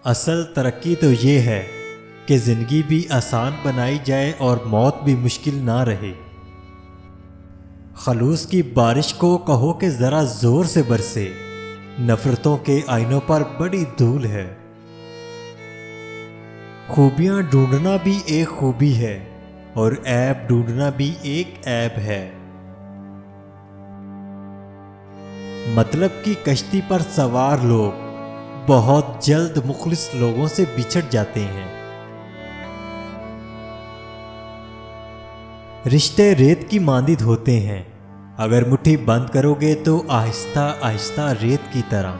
اصل ترقی تو یہ ہے کہ زندگی بھی آسان بنائی جائے اور موت بھی مشکل نہ رہے۔ خلوص کی بارش کو کہو کہ ذرا زور سے برسے، نفرتوں کے آئینوں پر بڑی دھول ہے۔ خوبیاں ڈھونڈنا بھی ایک خوبی ہے اور عیب ڈھونڈنا بھی ایک عیب ہے۔ مطلب کی کشتی پر سوار لوگ بہت جلد مخلص لوگوں سے بچھڑ جاتے ہیں۔ رشتے ریت کی مانند ہوتے ہیں، اگر مٹھی بند کرو گے تو آہستہ آہستہ ریت کی طرح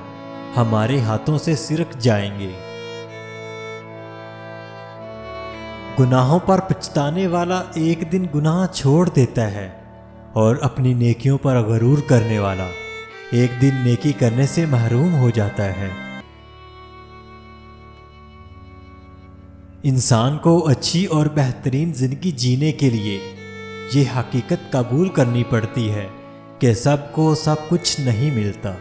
ہمارے ہاتھوں سے سرک جائیں گے۔ گناہوں پر پچھتانے والا ایک دن گناہ چھوڑ دیتا ہے اور اپنی نیکیوں پر غرور کرنے والا ایک دن نیکی کرنے سے محروم ہو جاتا ہے۔ انسان کو اچھی اور بہترین زندگی جینے کے لیے یہ حقیقت قبول کرنی پڑتی ہے کہ سب کو سب کچھ نہیں ملتا۔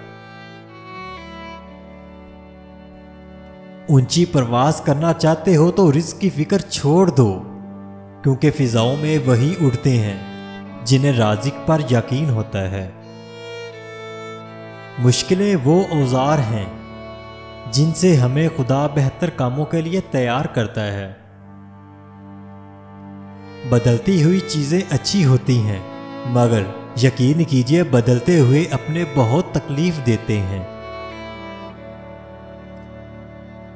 اونچی پرواز کرنا چاہتے ہو تو رزق کی فکر چھوڑ دو، کیونکہ فضاؤں میں وہی اڑتے ہیں جنہیں رازق پر یقین ہوتا ہے۔ مشکلیں وہ اوزار ہیں جن سے ہمیں خدا بہتر کاموں کے لیے تیار کرتا ہے۔ بدلتی ہوئی چیزیں اچھی ہوتی ہیں، مگر یقین کیجئے بدلتے ہوئے اپنے بہت تکلیف دیتے ہیں۔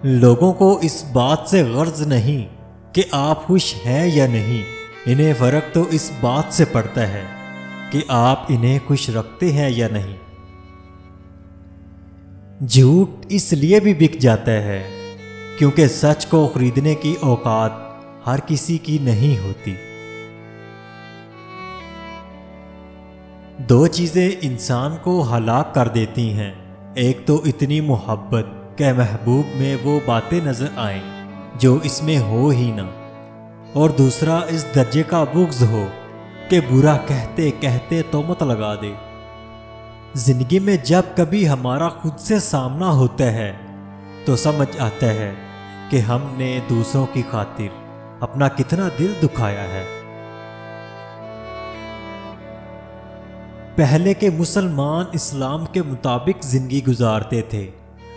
لوگوں کو اس بات سے غرض نہیں کہ آپ خوش ہیں یا نہیں، انہیں فرق تو اس بات سے پڑتا ہے کہ آپ انہیں خوش رکھتے ہیں یا نہیں۔ جھوٹ اس لیے بھی بک جاتا ہے کیونکہ سچ کو خریدنے کی اوقات ہر کسی کی نہیں ہوتی۔ دو چیزیں انسان کو ہلاک کر دیتی ہیں، ایک تو اتنی محبت کہ محبوب میں وہ باتیں نظر آئیں جو اس میں ہو ہی نہ، اور دوسرا اس درجے کا بغض ہو کہ برا کہتے کہتے تہمت لگا دے۔ زندگی میں جب کبھی ہمارا خود سے سامنا ہوتا ہے تو سمجھ آتا ہے کہ ہم نے دوسروں کی خاطر اپنا کتنا دل دکھایا ہے۔ پہلے کے مسلمان اسلام کے مطابق زندگی گزارتے تھے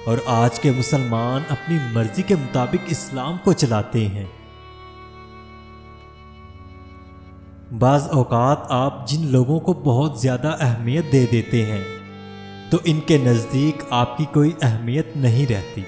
اور آج کے مسلمان اپنی مرضی کے مطابق اسلام کو چلاتے ہیں۔ بعض اوقات آپ جن لوگوں کو بہت زیادہ اہمیت دے دیتے ہیں تو ان کے نزدیک آپ کی کوئی اہمیت نہیں رہتی۔